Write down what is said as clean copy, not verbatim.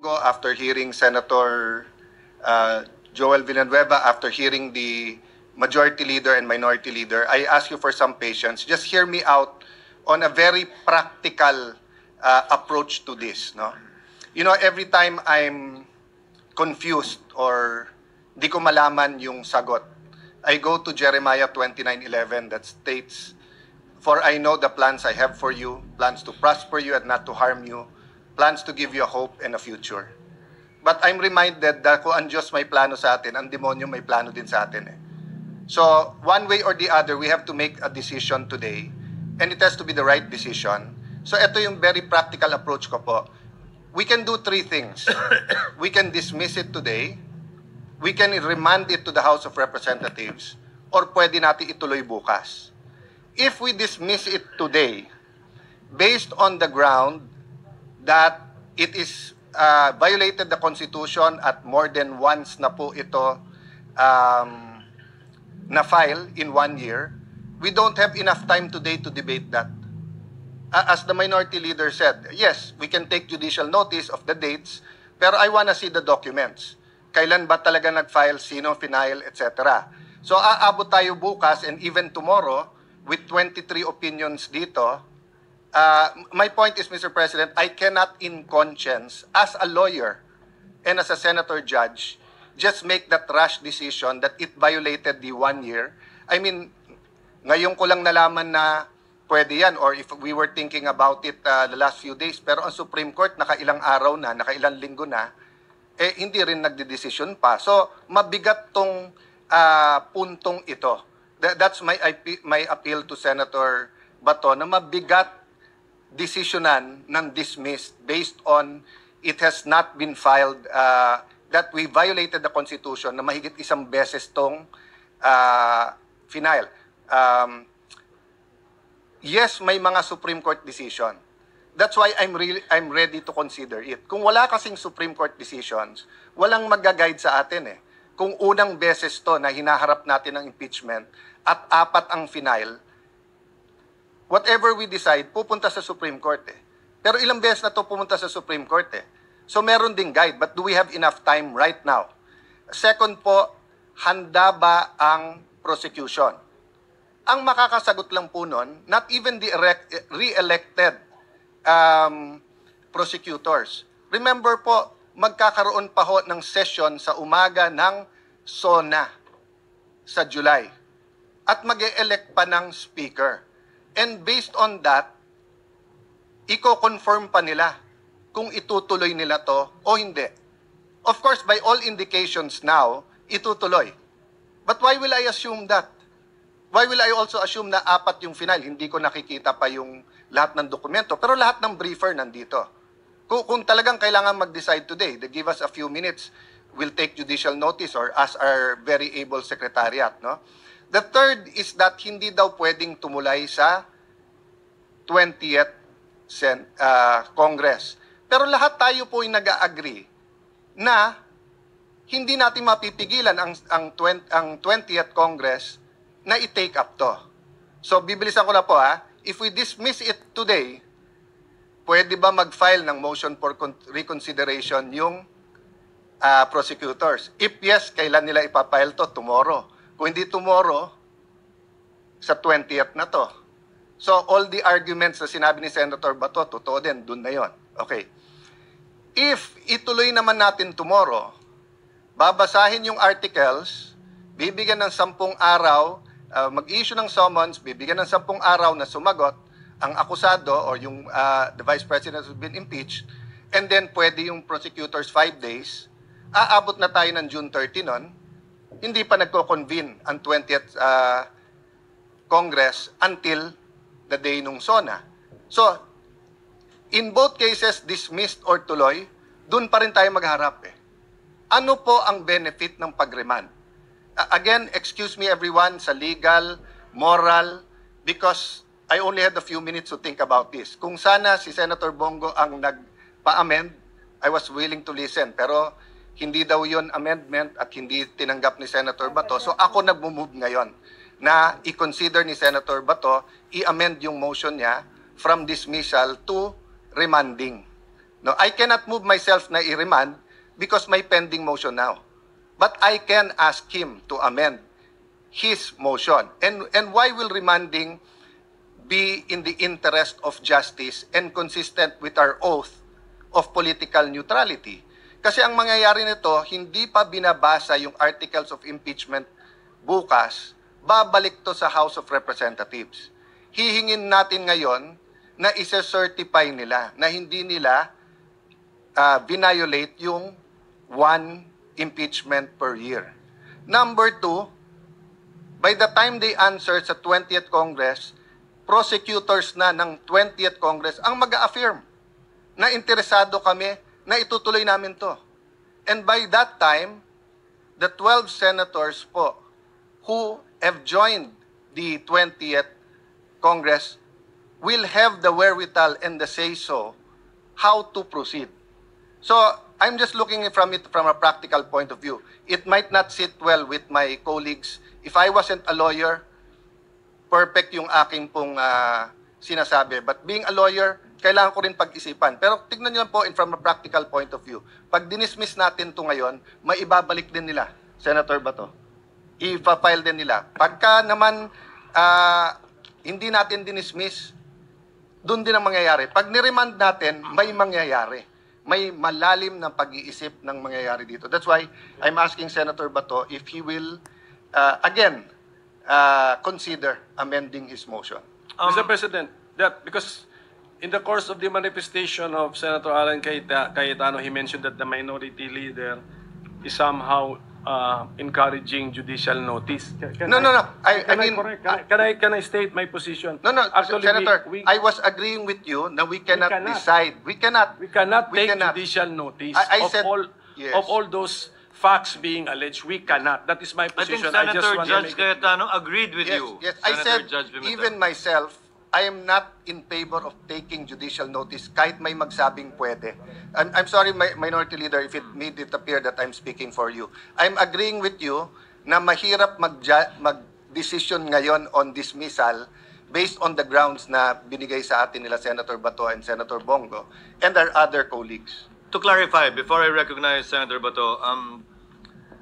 ko after hearing Senator Joel Villanueva, after hearing the Majority Leader and Minority Leader, I ask you for some patience. Just hear me out on a very practical approach to this. No? You know, every time I'm confused or di ko malaman yung sagot, I go to Jeremiah 29:11 that states, "For I know the plans I have for you, plans to prosper you and not to harm you, plans to give you a hope and a future." But I'm reminded that kung ang Diyos may plano sa atin, ang demonyo may plano din sa atin. So, one way or the other, we have to make a decision today, and it has to be the right decision. So, ito yung very practical approach ko po. We can do three things. We can dismiss it today, we can remand it to the House of Representatives, or pwede natin ituloy bukas. If we dismiss it today, based on the ground that it is violated the Constitution at more than once na po ito na-file in 1 year, we don't have enough time today to debate that. As the Minority Leader said, yes, we can take judicial notice of the dates, pero I wanna see the documents. Kailan ba talaga nag-file, sino, final, etc. So aabot tayo bukas and even tomorrow with 23 opinions dito. My point is, Mr. President, I cannot in conscience, as a lawyer and as a senator judge, just make that rash decision that it violated the 1 year. I mean, ngayon ko lang nalaman na pwede yan, or if we were thinking about it the last few days, pero ang Supreme Court nakailang araw na, nakailang linggo na, eh hindi rin nagdedesisyon pa. So, mabigat tong puntong ito. That's my appeal to Senator Bato, na mabigat desisyonan ng dismissed based on it has not been filed, that we violated the Constitution na mahigit isang beses tong final. Yes, may mga Supreme Court decision. That's why I'm ready to consider it. Kung wala kasing Supreme Court decisions, walang mag-guide sa atin eh. Kung unang beses to na hinaharap natin ng impeachment at 4 ang final, whatever we decide, pupunta sa Supreme Court eh. Pero ilang beses na to pumunta sa Supreme Court eh. So meron ding guide, but do we have enough time right now? Second po, handa ba ang prosecution? Ang makakasagot lang po nun, not even the re-elected prosecutors. Remember po, magkakaroon pa ho ng session sa umaga ng SONA sa July. At mag-e-elect pa ng speaker. And based on that, i-confirm pa nila kung itutuloy nila to o hindi. Of course, by all indications now, itutuloy. But why will I assume that? Why will I also assume na 4 yung final? Hindi ko nakikita pa yung lahat ng dokumento. Pero lahat ng briefer nandito. Kung talagang kailangan mag-decide today, they give us a few minutes, we'll take judicial notice or ask our very able secretariat. No? The third is that hindi daw pwedeng tumulay sa 20th Congress. Pero lahat tayo po ay nag-agree na hindi natin mapipigilan ang 20th Congress na i-take up to. So, bibilisan ko na po ha. If we dismiss it today, pwede ba mag-file ng motion for reconsideration yung prosecutors? If yes, kailan nila ipapile to? Tomorrow. Kung hindi tomorrow, sa 20th na to. So, all the arguments na sinabi ni Senator Bato, totoo din, dun na yon. Okay. If ituloy naman natin tomorrow, babasahin yung articles, bibigyan ng 10 araw, mag-issue ng summons, bibigyan ng 10 araw na sumagot ang akusado or yung the Vice President who's been impeached, and then pwede yung prosecutors 5 days, aabot na tayo ng June 30 nun, hindi pa nagko-convene ang 20th Congress until the day nung SONA. So, in both cases, dismissed or tuloy, dun pa rin tayo magharap eh. Ano po ang benefit ng pag-remand? Again, excuse me everyone sa legal, moral, because I only had a few minutes to think about this. Kung sana si Senator Bongo ang nagpa-amend, I was willing to listen. Pero hindi daw yun amendment at hindi tinanggap ni Senator Bato. So ako nag-move ngayon na i-consider ni Senator Bato, i-amend yung motion niya from dismissal to remanding. No, I cannot move myself na i-remand because may pending motion now. But I can ask him to amend his motion. And why will remanding be in the interest of justice and consistent with our oath of political neutrality? Kasi ang mangyayari nito, hindi pa binabasa yung articles of impeachment bukas, babalik to sa House of Representatives. Hihingin natin ngayon na isa-certify nila na hindi nila violate yung one impeachment per year. Number two, by the time they answer sa 20th Congress, prosecutors na ng 20th Congress ang mag-affirm na interesado kami na itutuloy namin to. And by that time, the 12 senators po who have joined the 20th Congress will have the wherewithal and the say-so how to proceed. So, I'm just looking from it from a practical point of view. It might not sit well with my colleagues. If I wasn't a lawyer, perfect yung aking pong sinasabi. But being a lawyer, kailangan ko rin pag-isipan. Pero tignan nyo lang po from a practical point of view. Pag dinismiss natin to ngayon, maibabalik din nila, Senator Bato. I-file din nila. Pagka naman hindi natin dinismiss, doon din ang mangyayari. Pag niremand natin, may mangyayari. May malalim na pag-iisip ng mangyayari dito. That's why I'm asking Senator Bato if he will, again, consider amending his motion. Mr. President, because in the course of the manifestation of Senator Alan Cayetano, he mentioned that the minority leader is somehow encouraging judicial notice. Can I state my position? No, Actually, Senator, I was agreeing with you that we cannot decide. We cannot take judicial notice I said, yes. of all those facts being alleged. We cannot. That is my I think position. Senator Judge Cayetano agreed with you. Yes, I Senator said, Judge Pimentel. even myself, I am not in favor of taking judicial notice kahit may magsabing pwede. I'm sorry, Minority Leader, if it made it appear that I'm speaking for you. I'm agreeing with you na mahirap mag-decision ngayon on dismissal based on the grounds na binigay sa atin nila Senator Bato and Senator Bongo and our other colleagues. To clarify, before I recognize Senator Bato,